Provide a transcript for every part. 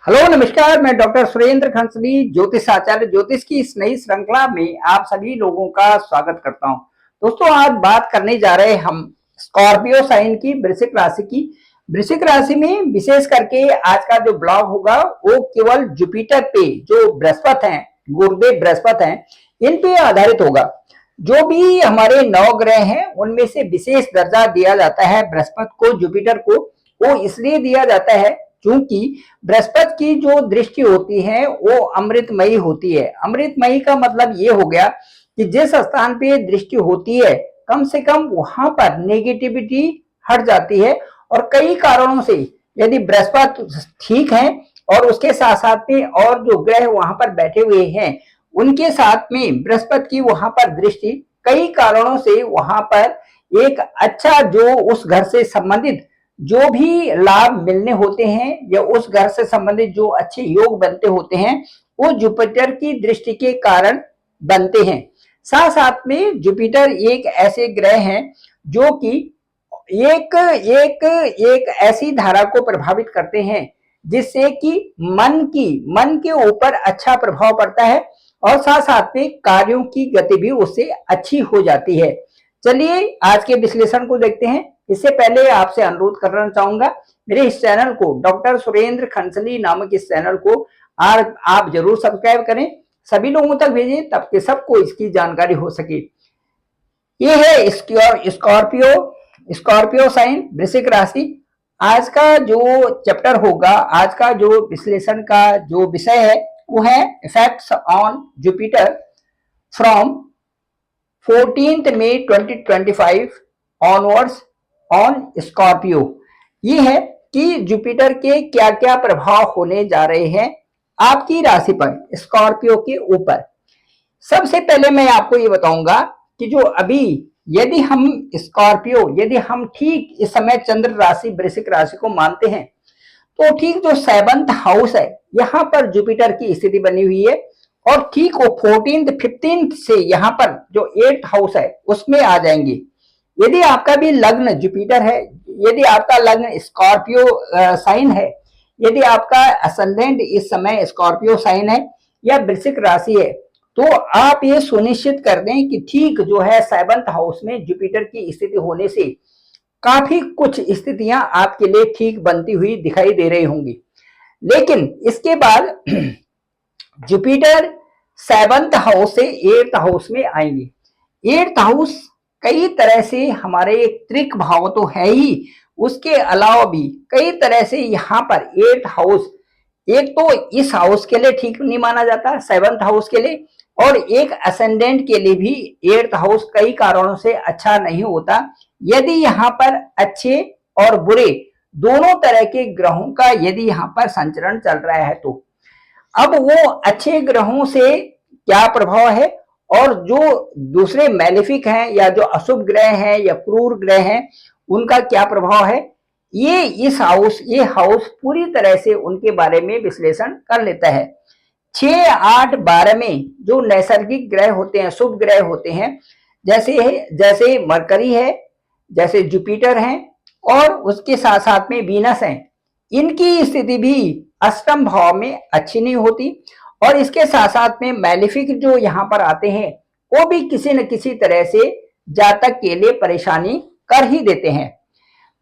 Hello नमस्कार, मैं doctor Surendra खंसली ज्योतिष आचार्य ज्योतिष की इस नई श्रृंखला में आप सभी लोगों का स्वागत करता हूं। दोस्तों, आज बात करने जा रहे हैं हम स्कॉर्पियो साइन की, वृश्चिक राशि की। वृश्चिक राशि में विशेष करके आज का जो ब्लॉग होगा वो केवल जुपिटर पे, जो बृहस्पति हैं, गुरुदेव बृहस्पति हैं, इन पे आधारित होगा। जो भी हमारे नवग्रह हैं उनमें से विशेष दर्जा दिया जाता है बृहस्पति को, जुपिटर को। वो इसलिए दिया जाता है क्योंकि बृहस्पति की जो दृष्टि होती है वो अमृतमयी होती है। अमृतमयी का मतलब ये हो गया कि जिस स्थान पे दृष्टि होती है कम से कम वहां पर नेगेटिविटी हट जाती है। और कई कारणों से यदि बृहस्पति ठीक है और उसके साथ साथ में और जो ग्रह वहां पर बैठे हुए हैं उनके साथ में बृहस्पति की वहां पर दृष्टि कई कारणों से वहां पर एक अच्छा जो उस घर से संबंधित जो भी लाभ मिलने होते हैं या उस घर से संबंधित जो अच्छे योग बनते होते हैं वो जुपिटर की दृष्टि के कारण बनते हैं। साथ साथ में जुपिटर एक ऐसे ग्रह हैं जो कि एक एक एक ऐसी धारा को प्रभावित करते हैं जिससे कि मन के ऊपर अच्छा प्रभाव पड़ता है और साथ साथ में कार्यों की गति भी उससे अच्छी हो जाती है। चलिए आज के विश्लेषण को देखते हैं। इससे पहले आपसे अनुरोध करना चाहूंगा, मेरे इस चैनल को, डॉक्टर सुरेंद्र खंसली नामक इस चैनल को आप जरूर सब्सक्राइब करें, सभी लोगों तक भेजें ताकि सबको इसकी जानकारी हो सके। ये है स्कॉर्पियो साइन, वृश्चिक राशि। आज का जो चैप्टर होगा, आज का जो विश्लेषण का जो विषय है वो है effects on Jupiter from 14th मई 2025 ऑनवर्ड्स ऑन स्कॉर्पियो। ये है कि जुपिटर के क्या क्या प्रभाव होने जा रहे हैं आपकी राशि पर, स्कॉर्पियो के ऊपर। सबसे पहले मैं आपको ये बताऊंगा कि जो अभी यदि हम ठीक इस समय चंद्र राशि वृश्चिक राशि को मानते हैं तो ठीक जो 7th हाउस है यहाँ पर जुपिटर की स्थिति बनी हुई है और ठीक वो 15th से यहाँ पर जो 8th हाउस है उसमें आ जाएंगे। यदि आपका भी लग्न जुपिटर है, यदि आपका लग्न स्कॉर्पियो साइन है, यदि आपका असेंडेंट इस समय स्कॉर्पियो साइन है या वृश्चिक राशि है, तो आप ये सुनिश्चित कर दें कि ठीक जो है 7th हाउस में जुपिटर की स्थिति होने से काफी कुछ स्थितियां आपके लिए ठीक बनती हुई दिखाई दे रही होंगी। लेकिन इसके बाद जुपिटर 7th हाउस से 8th हाउस में आएंगे। 8th हाउस कई तरह से हमारे एक त्रिक भाव तो है ही, उसके अलावा भी कई तरह से यहाँ पर 8th हाउस एक तो इस हाउस के लिए ठीक नहीं माना जाता, 7th हाउस के लिए, और एक असेंडेंट के लिए भी 8th हाउस कई कारणों से अच्छा नहीं होता यदि यहाँ पर अच्छे और बुरे दोनों तरह के ग्रहों का यदि यहाँ पर संचरण चल रहा है तो। अब वो अच्छे ग्रहों से क्या प्रभाव है और जो दूसरे मैलेफिक हैं या जो अशुभ ग्रह हैं या क्रूर ग्रह हैं उनका क्या प्रभाव है, ये हाउस पूरी तरह से उनके बारे में विश्लेषण कर लेता है। 6, 8, 12 में जो नैसर्गिक ग्रह होते हैं, शुभ ग्रह होते हैं, जैसे मरकरी है, जैसे जुपिटर है और उसके साथ साथ में वीनस है, इनकी स्थिति भी अष्टम भाव में अच्छी नहीं होती। और इसके साथ साथ में मैलेफिक जो यहाँ पर आते हैं वो भी किसी न किसी तरह से जातक के लिए परेशानी कर ही देते हैं।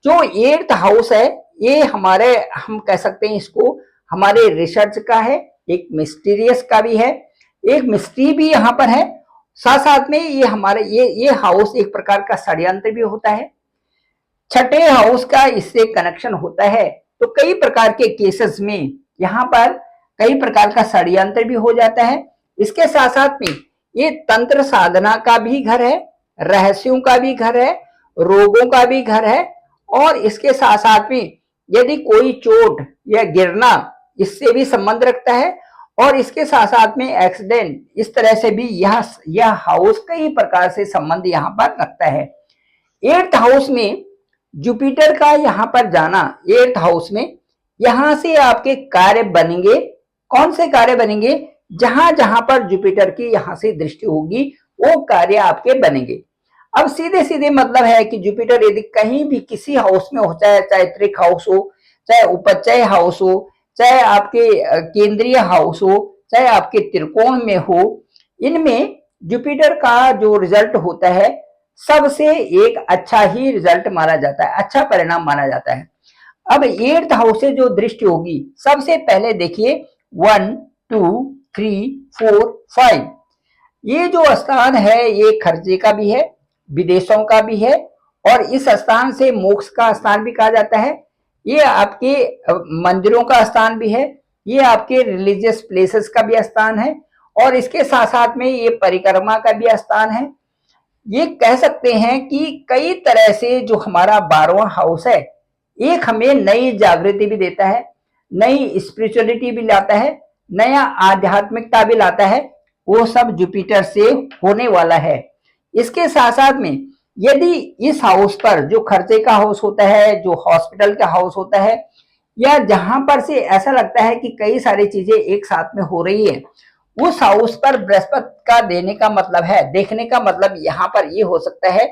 जो 8th हाउस है ये हम कह सकते हैं इसको हमारे रिसर्च का है, एक मिस्टीरियस का भी है, एक मिस्ट्री भी यहाँ पर है। साथ साथ में ये हाउस एक प्रकार का षड्यंत्र भी होता है। 6ठे हाउस का इससे कनेक्शन होता है तो कई प्रकार के केसेस में यहाँ पर कई प्रकार का षड्यंत्र भी हो जाता है। इसके साथ साथ में ये तंत्र साधना का भी घर है, रहस्यों का भी घर है, रोगों का भी घर है और इसके साथ साथ में यदि कोई चोट या गिरना इससे भी संबंध रखता है और इसके साथ साथ में एक्सीडेंट, इस तरह से भी यह हाउस कई प्रकार से संबंध यहाँ पर रखता है। 8th हाउस में जुपिटर का यहाँ पर जाना, 8th हाउस में, यहाँ से आपके कार्य बनेंगे। कौन से कार्य बनेंगे? जहां जहां पर जुपिटर की यहाँ से दृष्टि होगी वो कार्य आपके बनेंगे। अब सीधे सीधे मतलब है कि जुपिटर यदि कहीं भी किसी हाउस में हो, चाहे त्रिक हाउस हो, चाहे उपचय हाउस हो, चाहे आपके केंद्रीय हाउस हो, चाहे आपके त्रिकोण में हो, इनमें जुपिटर का जो रिजल्ट होता है सबसे एक अच्छा ही रिजल्ट माना जाता है, अच्छा परिणाम माना जाता है। अब 8th हाउस से जो दृष्टि होगी, सबसे पहले देखिए 1 2 3 4 5, ये जो स्थान है ये खर्चे का भी है, विदेशों का भी है, और इस स्थान से मोक्ष का स्थान भी कहा जाता है। ये आपके मंदिरों का स्थान भी है, ये आपके रिलीजियस प्लेसेस का भी स्थान है, और इसके साथ साथ में ये परिक्रमा का भी स्थान है। ये कह सकते हैं कि कई तरह से जो हमारा 12वां हाउस है, एक हमें नई जागृति भी देता है, नई स्पिरिचुअलिटी भी लाता है, नया आध्यात्मिकता भी लाता है, वो सब जुपिटर से होने वाला है। इसके साथ साथ में यदि इस हाउस पर जो खर्चे का हाउस होता है, जो हॉस्पिटल का हाउस होता है, या जहां पर से ऐसा लगता है कि कई सारी चीजें एक साथ में हो रही है, उस हाउस पर बृहस्पति का देने का मतलब है, देखने का मतलब यहाँ पर ये हो सकता है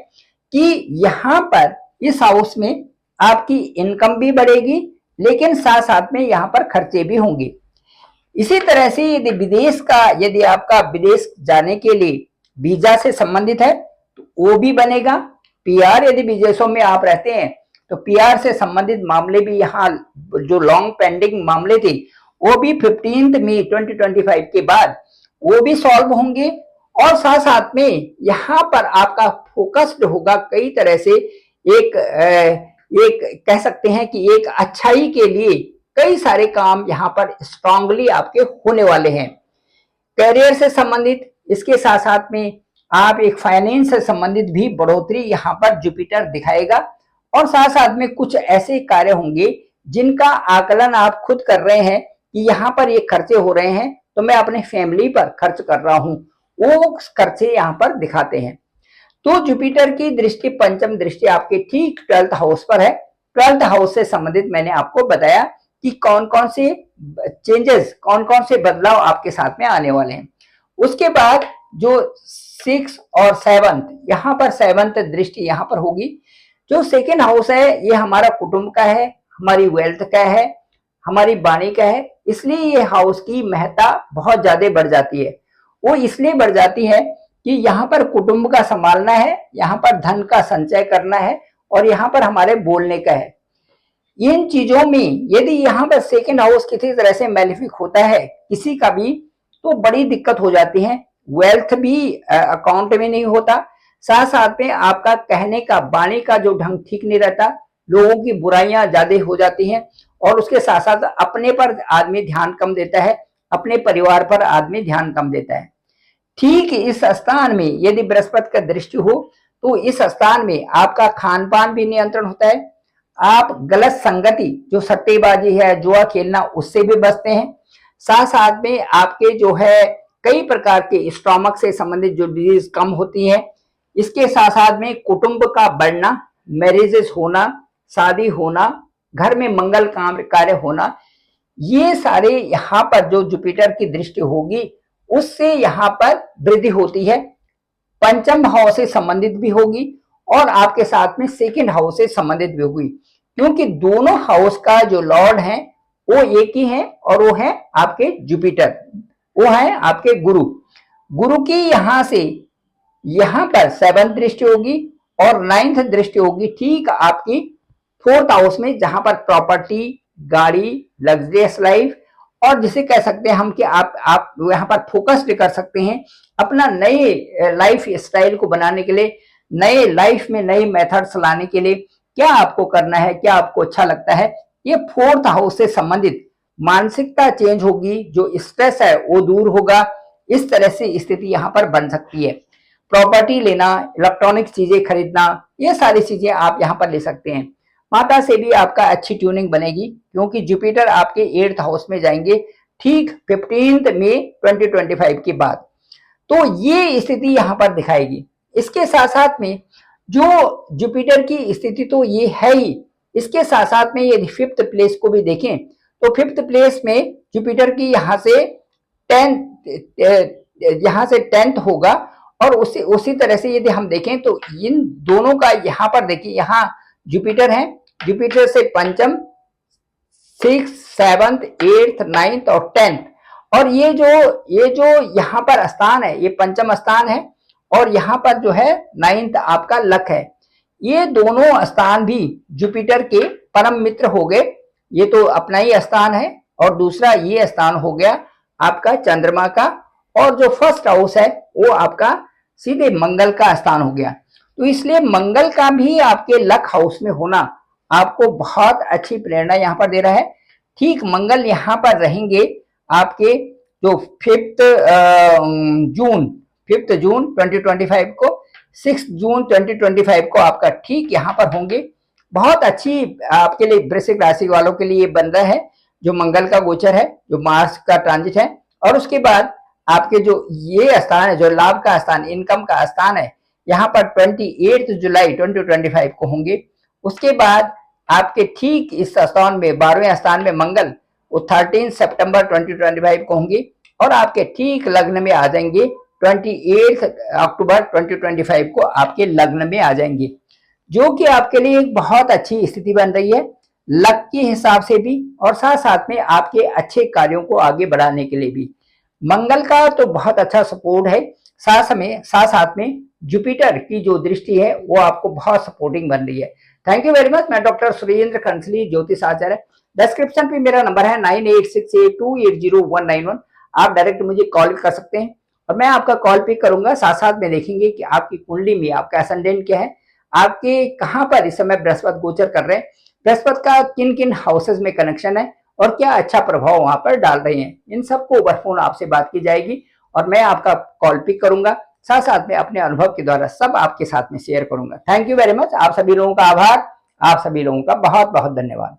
कि यहाँ पर इस हाउस में आपकी इनकम भी बढ़ेगी, लेकिन साथ साथ में यहाँ पर खर्चे भी होंगे। इसी तरह से यदि आपका विदेश जाने के लिए वीजा से संबंधित है तो वो भी बनेगा। पीआर यदि विदेशों में आप रहते हैं तो पीआर से संबंधित मामले भी यहाँ, जो लॉन्ग पेंडिंग मामले थे, वो भी 15 मई 2025 के बाद वो भी सॉल्व होंगे। और साथ साथ में यहाँ पर आपका फोकस्ड होगा कई तरह से, एक कह सकते हैं कि एक अच्छाई के लिए कई सारे काम यहाँ पर स्ट्रांगली आपके होने वाले हैं। करियर से संबंधित, इसके साथ साथ में आप एक फाइनेंस से संबंधित भी बढ़ोतरी यहाँ पर जुपिटर दिखाएगा। और साथ साथ में कुछ ऐसे कार्य होंगे जिनका आकलन आप खुद कर रहे हैं कि यहाँ पर ये खर्चे हो रहे हैं तो मैं अपने फैमिली पर खर्च कर रहा हूँ, वो खर्चे यहाँ पर दिखाते हैं। तो जुपिटर की दृष्टि, पंचम दृष्टि आपके ठीक 12th हाउस पर है। 12th हाउस से संबंधित मैंने आपको बताया कि कौन कौन से चेंजेस, कौन कौन से बदलाव आपके साथ में आने वाले हैं। उसके बाद जो 6 और 7th, यहाँ पर 7th दृष्टि यहाँ पर होगी। जो 2nd हाउस है ये हमारा कुटुंब का है, हमारी वेल्थ का है, हमारी वाणी का है, इसलिए ये हाउस की महत्ता बहुत ज्यादा बढ़ जाती है। वो इसलिए बढ़ जाती है कि यहाँ पर कुटुंब का संभालना है, यहाँ पर धन का संचय करना है, और यहाँ पर हमारे बोलने का है। इन चीजों में यदि यहाँ पर 2nd हाउस किसी तरह से मैलिफिक होता है किसी का भी, तो बड़ी दिक्कत हो जाती है। वेल्थ भी अकाउंट में नहीं होता, साथ साथ में आपका कहने का, वाणी का जो ढंग ठीक नहीं रहता, लोगों की बुराइयां ज्यादा हो जाती हैं, और उसके साथ साथ अपने पर आदमी ध्यान कम देता है, अपने परिवार पर आदमी ध्यान कम देता है। ठीक इस स्थान में यदि बृहस्पति का दृष्टि हो तो इस स्थान में आपका खान पान भी नियंत्रण होता है। आप गलत संगति, जो सट्टेबाजी है, जुआ खेलना, उससे भी बचते हैं। साथ साथ में आपके जो है कई प्रकार के स्टोमक से संबंधित जो डिजीज कम होती है। इसके साथ साथ में कुटुंब का बढ़ना, मैरिजेस होना, शादी होना, घर में मंगल काम कार्य होना, ये सारे यहाँ पर जो जुपिटर की दृष्टि होगी उससे यहाँ पर वृद्धि होती है। पंचम हाउस से संबंधित भी होगी और आपके साथ में 2nd हाउस से संबंधित भी होगी, क्योंकि दोनों हाउस का जो लॉर्ड है वो एक ही है, और वो है आपके जुपिटर, वो है आपके गुरु। गुरु की यहाँ से यहाँ पर 7th दृष्टि होगी और 9th दृष्टि होगी ठीक आपकी 4th हाउस में, जहां पर प्रॉपर्टी, गाड़ी, लग्जरियस लाइफ, और जिसे कह सकते हैं हम कि आप यहाँ पर फोकस भी कर सकते हैं अपना नए लाइफ स्टाइल को बनाने के लिए, नए लाइफ में नए मेथड्स लाने के लिए। क्या आपको करना है, क्या आपको अच्छा लगता है, ये 4th हाउस से संबंधित मानसिकता चेंज होगी, जो स्ट्रेस है वो दूर होगा। इस तरह से स्थिति यहाँ पर बन सकती है। प्रॉपर्टी लेना, इलेक्ट्रॉनिक चीजें खरीदना, ये सारी चीजें आप यहाँ पर ले सकते हैं। माता से भी आपका अच्छी ट्यूनिंग बनेगी, क्योंकि जुपिटर आपके 8th हाउस में जाएंगे ठीक 15 मई 2025 के बाद। तो ये स्थिति यहाँ पर दिखाएगी। इसके साथ साथ में जो जुपिटर की स्थिति तो ये है ही, इसके साथ साथ में यदि 5th प्लेस को भी देखें तो 5th प्लेस में जुपिटर की यहाँ से 10th होगा। और उसी तरह से यदि हम देखें तो इन दोनों का यहाँ पर देखिए, यहाँ जुपिटर है, जुपिटर से पंचम, 6, 7th 8th 9th और 10th। और ये जो यहाँ पर स्थान है, ये पंचम स्थान है, और यहाँ पर जो है 9th आपका लक है। ये दोनों स्थान भी जुपिटर के परम मित्र हो गए। ये तो अपना ही स्थान है, और दूसरा ये स्थान हो गया आपका चंद्रमा का, और जो फर्स्ट हाउस है वो आपका सीधे मंगल का स्थान हो गया। तो इसलिए मंगल का भी आपके लक हाउस में होना आपको बहुत अच्छी प्रेरणा यहाँ पर दे रहा है। ठीक मंगल यहाँ पर रहेंगे आपके जो 5 जून 2025 को, 6 जून 2025 को आपका ठीक यहाँ पर होंगे। बहुत अच्छी आपके लिए वृश्चिक राशि वालों के लिए बन रहा है, जो मंगल का गोचर है, जो मार्स का ट्रांजिट है। और उसके बाद आपके जो ये स्थान है, जो लाभ का स्थान, इनकम का स्थान है, यहाँ पर 28 जुलाई 2025 को होंगे। उसके बाद आपके ठीक इस स्थान में 12वें स्थान में मंगल, वो 13 सितंबर 2025 को होंगे, और आपके ठीक लग्न में आ जाएंगे 28 अक्टूबर 2025 को आपके लग्न में आ जाएंगे, जो कि आपके लिए एक बहुत अच्छी स्थिति बन रही है लक के हिसाब से भी, और साथ साथ में आपके अच्छे कार्यों को आगे बढ़ाने के लिए भी। मंगल का तो बहुत अच्छा सपोर्ट है, साथ साथ में जुपिटर की जो दृष्टि है वो आपको बहुत सपोर्टिंग बन रही है। Thank you very much. मैं डॉक्टर सुरेंद्र खंसली, ज्योतिष आचार्य। डिस्क्रिप्शन पे मेरा नंबर है 9868280191। आप डायरेक्ट मुझे कॉल कर सकते हैं, और मैं आपका कॉल पिक करूंगा। साथ साथ में देखेंगे कि आपकी कुंडली में आपका एसेंडेंट क्या है, आपके कहाँ पर इस समय बृहस्पति गोचर कर रहे हैं, बृहस्पति का किन किन हाउसेज में कनेक्शन है, और क्या अच्छा प्रभाव वहां पर डाल रहे हैं। इन सबको ओवर फोन आपसे बात की जाएगी, और मैं आपका कॉल पिक करूंगा। साथ साथ में अपने अनुभव के द्वारा सब आपके साथ में शेयर करूंगा। Thank you very much. आप सभी लोगों का आभार, आप सभी लोगों का बहुत बहुत धन्यवाद।